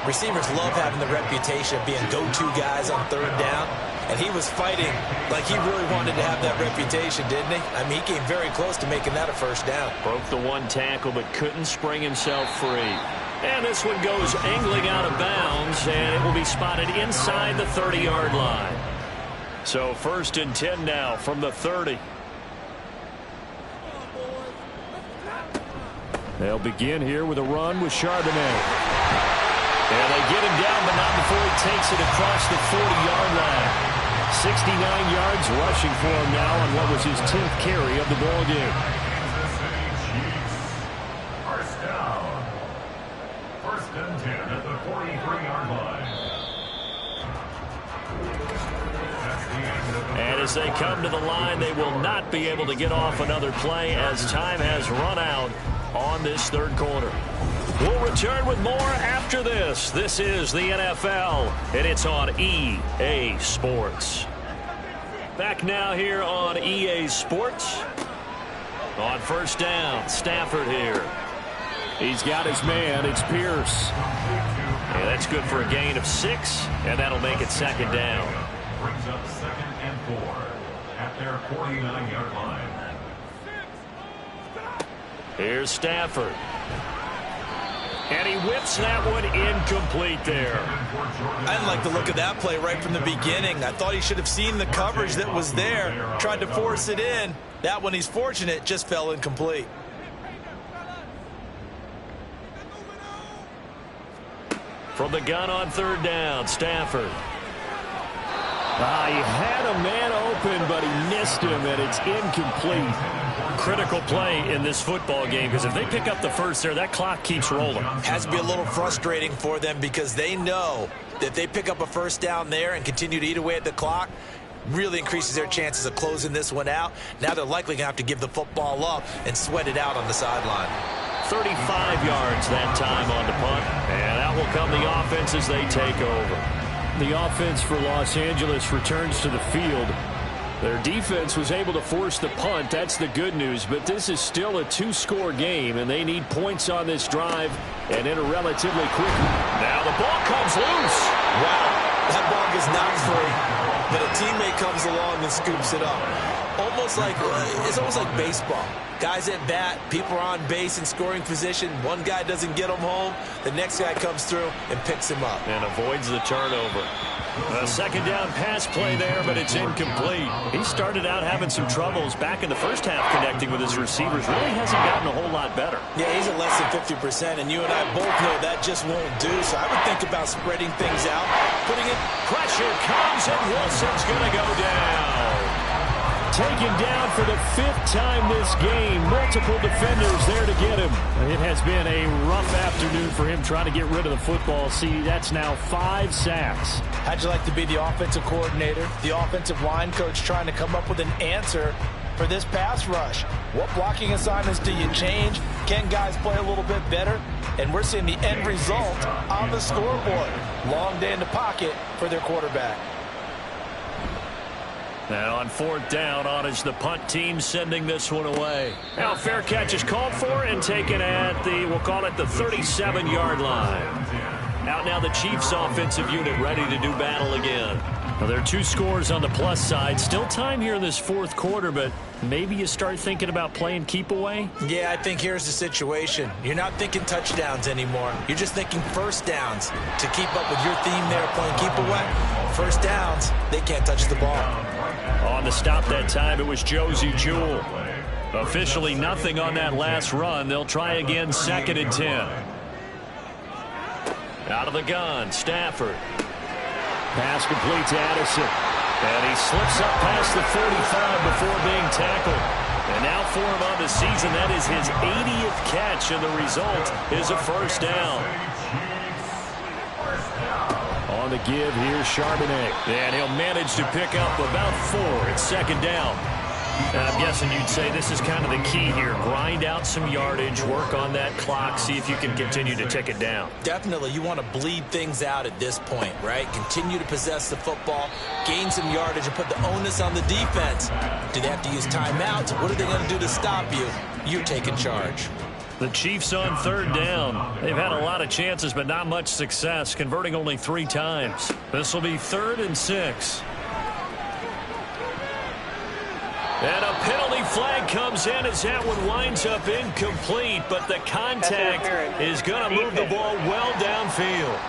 Receivers love having the reputation of being go-to guys on 3rd down. And he was fighting like he really wanted to have that reputation, didn't he? I mean, he came very close to making that a first down. Broke the 1 tackle, but couldn't spring himself free. And this one goes angling out of bounds, and it will be spotted inside the 30-yard line. So 1st and 10 now from the 30. They'll begin here with a run with Charbonnet. And they get him down, but not before he takes it across the 40-yard line. 69 yards rushing for him now on what was his 10th carry of the ball game. First down. First and 10 at the 43-yard line. And as they come to the line, they will not be able to get off another play as time has run out on this third quarter. We'll return with more after this. This is the NFL, and it's on EA Sports. Back now here on EA Sports. On first down, Stafford here. He's got his man. It's Pierce. And that's good for a gain of 6, and that'll make it second down. Brings up 2nd and 4 at their 49-yard line. Here's Stafford. And he whips that one incomplete there. I didn't like the look of that play right from the beginning. I thought he should have seen the coverage that was there, tried to force it in. That one, he's fortunate, just fell incomplete. From the gun on third down, Stafford. He had a man open, but he missed him, and it's incomplete. Critical play in this football game, because if they pick up the first there, that clock keeps rolling. Has to be a little frustrating for them because they know that if they pick up a first down there and continue to eat away at the clock, really increases their chances of closing this one out. Now they're likely going to have to give the football up and sweat it out on the sideline. 35 yards that time on the punt, and out will come the offense as they take over. The offense for Los Angeles returns to the field. Their defense was able to force the punt. That's the good news, but this is still a 2-score game, and they need points on this drive and enter relatively quickly. Now the ball comes loose. Wow, that ball is not free, but a teammate comes along and scoops it up. It's almost like baseball. Guys at bat, people are on base in scoring position. One guy doesn't get him home. The next guy comes through and picks him up. And avoids the turnover. A second down pass play there, but it's incomplete. He started out having some troubles back in the first half connecting with his receivers. Really hasn't gotten a whole lot better. Yeah, he's at less than 50%, and you and I both know that just won't do. So I would think about spreading things out, putting it. Pressure comes, and Wilson's going to go down. Taken down for the 5th time this game. Multiple defenders there to get him. It has been a rough afternoon for him trying to get rid of the football. See, that's now 5 sacks. How'd you like to be the offensive coordinator, the offensive line coach trying to come up with an answer for this pass rush? What blocking assignments do you change? Can guys play a little bit better? And we're seeing the end result on the scoreboard. Long day in the pocket for their quarterback. Now on fourth down, on is the punt team sending this one away. Now fair catch is called for and taken at the, we'll call it the 37-yard line. Out now the Chiefs offensive unit ready to do battle again. Now there are 2 scores on the plus side. Still time here in this fourth quarter, but maybe you start thinking about playing keep away? Yeah, I think here's the situation. You're not thinking touchdowns anymore. You're just thinking first downs to keep up with your theme there, playing keep away. First downs, they can't touch the ball. On the stop that time, it was Josie Jewell. Officially nothing on that last run. They'll try again, 2nd and 10. Out of the gun, Stafford. Pass complete to Addison. And he slips up past the 45 before being tackled. And now for him on the season, that is his 80th catch, and the result is a first down. On the give, here's Charbonnet. And he'll manage to pick up about 4. It's 2nd down. And I'm guessing you'd say this is kind of the key here. Grind out some yardage, work on that clock, see if you can continue to tick it down. Definitely, you want to bleed things out at this point, right? Continue to possess the football, gain some yardage, and put the onus on the defense. Do they have to use timeouts? What are they going to do to stop you? You take in charge. The Chiefs on third down. They've had a lot of chances, but not much success, converting only 3 times. This will be 3rd and 6. And a penalty flag comes in as that one winds up incomplete, but the contact is going to move the ball well downfield.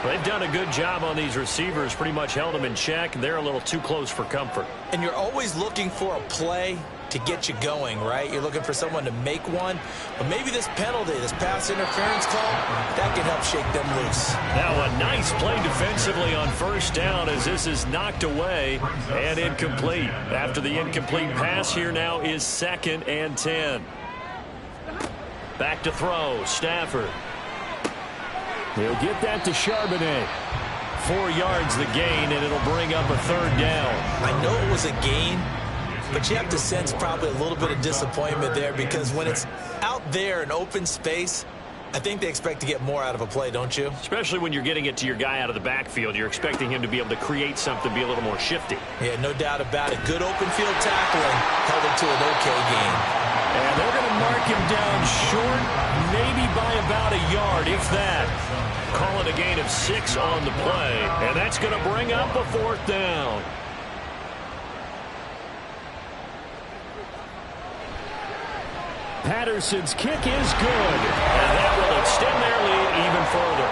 They've done a good job on these receivers, pretty much held them in check. They're a little too close for comfort. And you're always looking for a play to to get you going, right? You're looking for someone to make one. But maybe this penalty, this pass interference call, that can help shake them loose. Now a nice play defensively on first down as this is knocked away and incomplete. After the incomplete pass, here now is 2nd and 10. Back to throw, Stafford. He'll get that to Charbonnet. 4 yards the gain, and it'll bring up a 3rd down. I know it was a gain, but you have to sense probably a little bit of disappointment there because when it's out there in open space, I think they expect to get more out of a play, don't you? Especially when you're getting it to your guy out of the backfield. You're expecting him to be able to create something, be a little more shifty. Yeah, no doubt about it. Good open field tackling held him to an okay gain. And they're going to mark him down short, maybe by about a yard, if that. Call it a gain of 6 on the play, and that's going to bring up a 4th down. Patterson's kick is good, and that will extend their lead even further.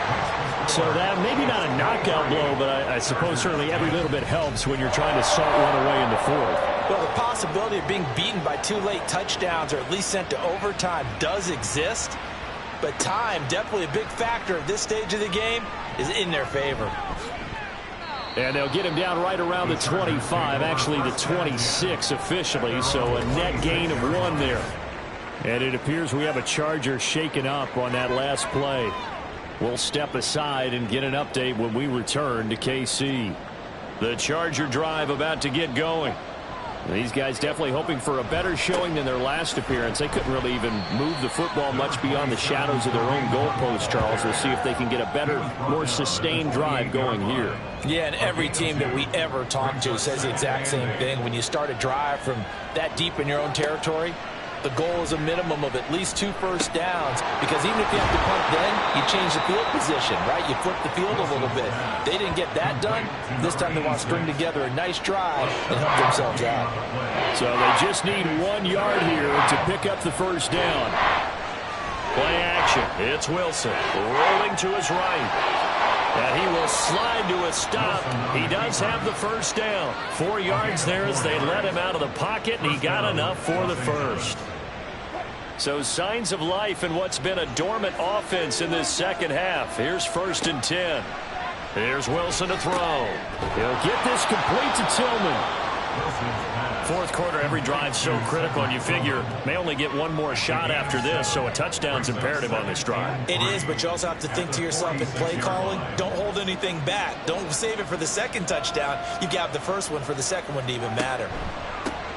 So that maybe not a knockout blow, but I suppose certainly every little bit helps when you're trying to salt one away in the 4th. Well, the possibility of being beaten by 2 late touchdowns or at least sent to overtime does exist, but time, definitely a big factor at this stage of the game, is in their favor. And they'll get him down right around the 25, actually the 26 officially, so a net gain of 1 there. And it appears we have a Charger shaken up on that last play. We'll step aside and get an update when we return to KC. The Charger drive about to get going. These guys definitely hoping for a better showing than their last appearance. They couldn't really even move the football much beyond the shadows of their own goalpost, Charles. We'll see if they can get a better, more sustained drive going here. Yeah, and every team that we ever talk to says the exact same thing. When you start a drive from that deep in your own territory, the goal is a minimum of at least 2 first downs, because even if you have to punt then, you change the field position, right? You flip the field a little bit. They didn't get that done. This time they want to string together a nice drive and help themselves out. So they just need 1 yard here to pick up the first down. Play action. It's Wilson rolling to his right. And he will slide to a stop. He does have the first down. 4 yards there as they let him out of the pocket, and he got enough for the first. So signs of life in what's been a dormant offense in this second half. Here's 1st and 10. Here's Wilson to throw. He'll get this complete to Tillman. 4th quarter, every drive so critical, and you figure may only get 1 more shot after this, so a touchdown's imperative on this drive. It is, but you also have to think to yourself in play calling, don't hold anything back. Don't save it for the 2nd touchdown. You got the first one for the 2nd one to even matter.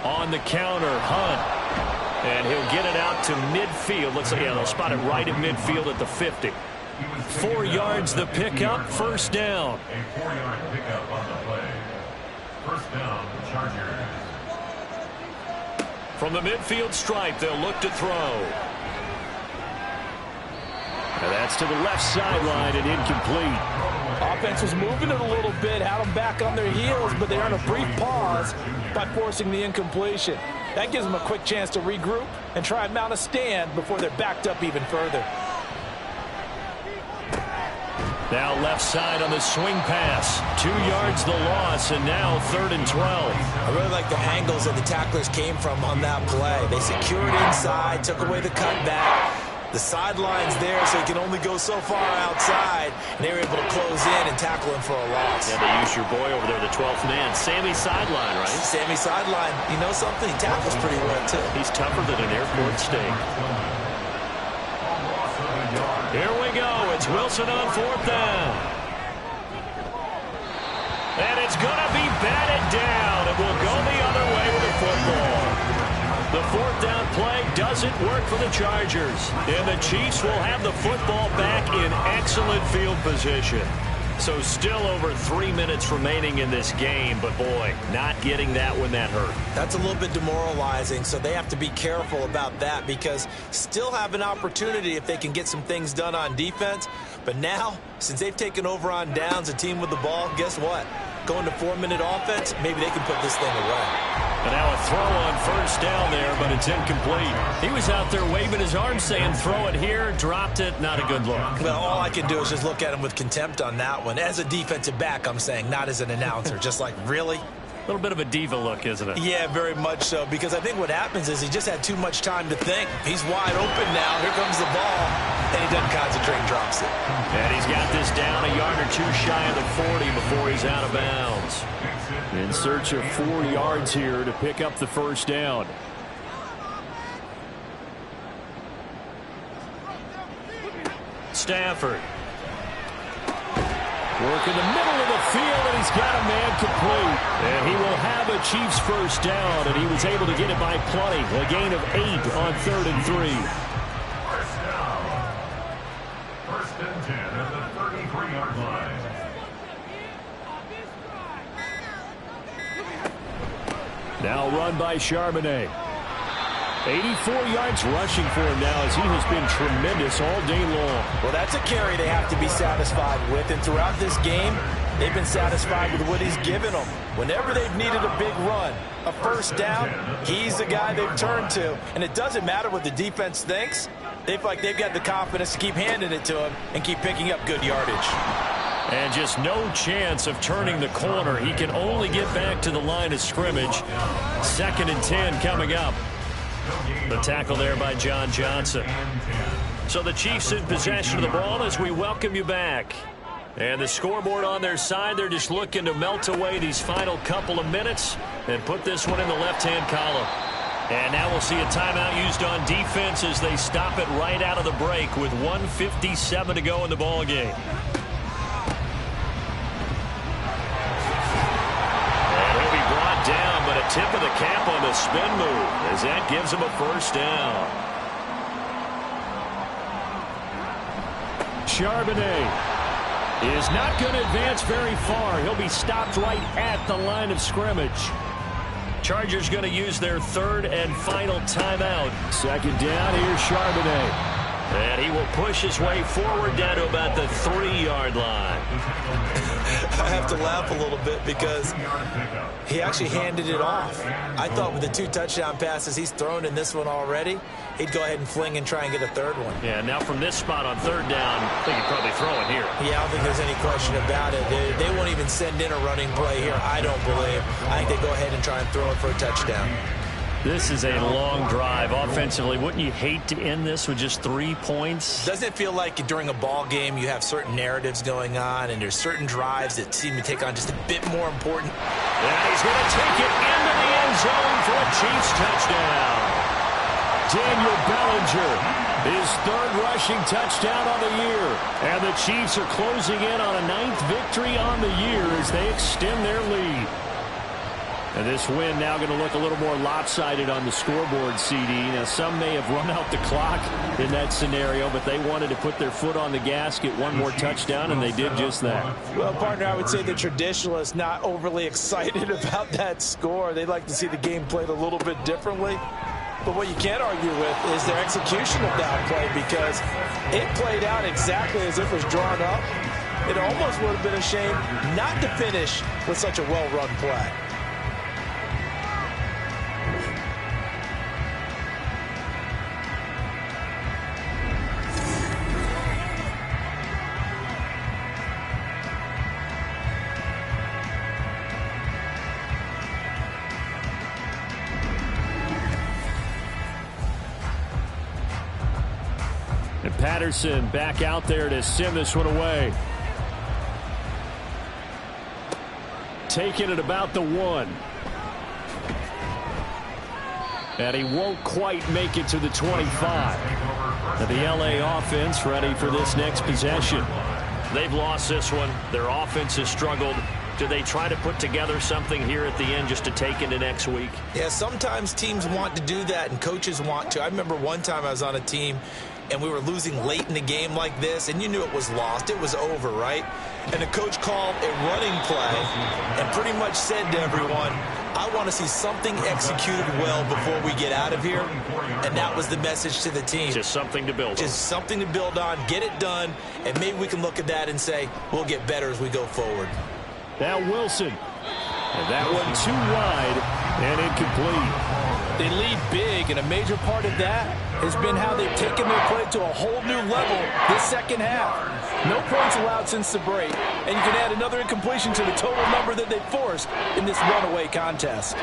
On the counter, Hunt. And he'll get it out to midfield. Looks like, yeah, they'll spot it right at midfield at the 50. 4 yards the pickup, first down. A 4-yard pickup on the play. First down, Chargers. From the midfield stripe, they'll look to throw. And that's to the left sideline and incomplete. Offense was moving it a little bit, had them back on their heels, but they earned a brief pause by forcing the incompletion. That gives them a quick chance to regroup and try and mount a stand before they're backed up even further. Now left side on the swing pass. 2 yards the loss, and now 3rd and 12. I really like the angles that the tacklers came from on that play. They secured inside, took away the cutback. The sideline's there, so he can only go so far outside, and they were able to close in and tackle him for a loss. Yeah, they used your boy over there, the 12th man. Sammy Sideline, right? Sammy Sideline. You know something? He tackles pretty well, too. He's tougher than an airport steak. Here we go. It's Wilson on 4th down. And it's going to be batted down. It will go the other way with the football. The 4th down play doesn't work for the Chargers. And the Chiefs will have the football back in excellent field position. So still over 3 minutes remaining in this game, but boy, not getting that when that hurt. That's a little bit demoralizing, so they have to be careful about that because still have an opportunity if they can get some things done on defense. But now, since they've taken over on downs, a team with the ball, guess what? Going to 4-minute offense, maybe they can put this thing away. And now a throw on 1st down there, but it's incomplete. He was out there waving his arm saying, throw it here, dropped it, not a good look. Well, all I can do is just look at him with contempt on that one. As a defensive back, I'm saying, not as an announcer. Just like, really? little bit of a diva look, isn't it? Yeah, very much so, because I think what happens is he just had too much time to think. He's wide open now. Here comes the ball, and he doesn't concentrate and drops it. And he's got this down a yard or two shy of the 40 before he's out of bounds. In search of 4 yards here to pick up the first down. Stafford. Work in the middle of the field, and he's got a man complete. And he will have a Chiefs first down, and he was able to get it by plenty. A gain of 8 on 3rd and 3. First down. 1st and 10 at the 33-yard line. Now run by Charbonnet. 84 yards rushing for him now as he has been tremendous all day long. Well, that's a carry they have to be satisfied with. And throughout this game, they've been satisfied with what he's given them. Whenever they've needed a big run, a first down, he's the guy they've turned to. And it doesn't matter what the defense thinks. They feel like they've got the confidence to keep handing it to him and keep picking up good yardage. And just no chance of turning the corner. He can only get back to the line of scrimmage. 2nd and 10 coming up. The tackle there by John Johnson. So the Chiefs in possession of the ball as we welcome you back. And the scoreboard on their side, they're just looking to melt away these final couple of minutes and put this one in the left-hand column. And now we'll see a timeout used on defense as they stop it right out of the break with 1:57 to go in the ball game. Down, but a tip of the cap on the spin move as that gives him a first down. Charbonnet is not going to advance very far. He'll be stopped right at the line of scrimmage. Chargers going to use their 3rd and final timeout. 2nd down, here's Charbonnet. And he will push his way forward down to about the 3-yard line. I have to laugh a little bit because he actually handed it off. I thought with the 2 touchdown passes he's thrown in this one already, he'd go ahead and fling and try and get a 3rd one. Yeah, now from this spot on 3rd down, I think he'd probably throw it here. Yeah, I don't think there's any question about it. They won't even send in a running play here, I don't believe. I think they go ahead and try and throw it for a touchdown. This is a long drive offensively. Wouldn't you hate to end this with just 3 points? Doesn't it feel like during a ball game you have certain narratives going on and there's certain drives that seem to take on just a bit more important? And he's going to take it into the end zone for a Chiefs touchdown. Daniel Bellinger, his 3rd rushing touchdown on the year. And the Chiefs are closing in on a 9th victory on the year as they extend their lead. And this win now going to look a little more lopsided on the scoreboard, CD. Now, some may have run out the clock in that scenario, but they wanted to put their foot on the gas, get one more touchdown, and they did just that. Well, partner, I would say the traditionalists not overly excited about that score. They'd like to see the game played a little bit differently. But what you can't argue with is their execution of that play because it played out exactly as it was drawn up. It almost would have been a shame not to finish with such a well-run play. And Patterson back out there to send this one away. Taking it about the 1. And he won't quite make it to the 25. And the LA offense ready for this next possession. They've lost this one. Their offense has struggled. Do they try to put together something here at the end just to take into next week? Yeah, sometimes teams want to do that and coaches want to. I remember one time I was on a team and we were losing late in the game like this, and you knew it was lost. It was over, right? And the coach called a running play and pretty much said to everyone, I want to see something executed well before we get out of here. And that was the message to the team. Just something to build on. Just something to build on, get it done, and maybe we can look at that and say, we'll get better as we go forward. Now Wilson. And that one too wide and incomplete. They lead big, and a major part of that has been how they've taken their play to a whole new level this second half. No points allowed since the break, and you can add another incompletion to the total number that they forced in this runaway contest.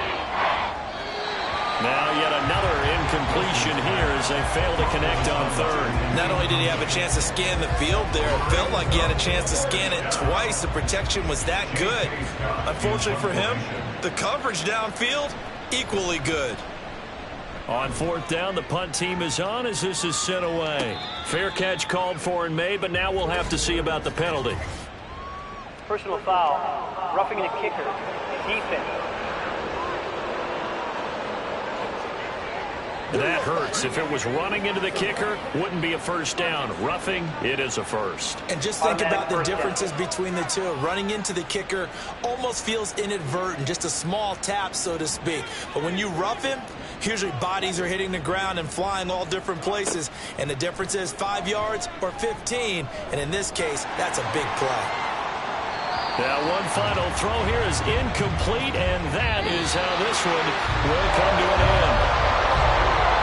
Now yet another incompletion here as they fail to connect on third. Not only did he have a chance to scan the field there, it felt like he had a chance to scan it twice. The protection was that good. Unfortunately for him, the coverage downfield, equally good. On fourth down, the punt team is on as this is sent away. Fair catch called for and made, but now we'll have to see about the penalty. Personal foul, roughing the kicker, defense. That hurts. If it was running into the kicker, wouldn't be a first down. Roughing, it is a first. And just think about the differences between the two. Running into the kicker almost feels inadvertent, just a small tap, so to speak. But when you rough him, usually bodies are hitting the ground and flying all different places. And the difference is 5 yards or 15. And in this case, that's a big play. Now one final throw here is incomplete, and that is how this one will come to an end.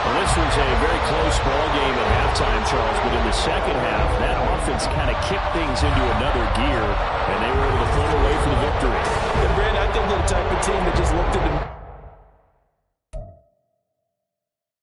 Well, this was a very close ball game at halftime, Charles, but in the second half, that offense kind of kicked things into another gear, and they were able to pull away for the victory. And Brandon, I think they're the type of team that just looked at them.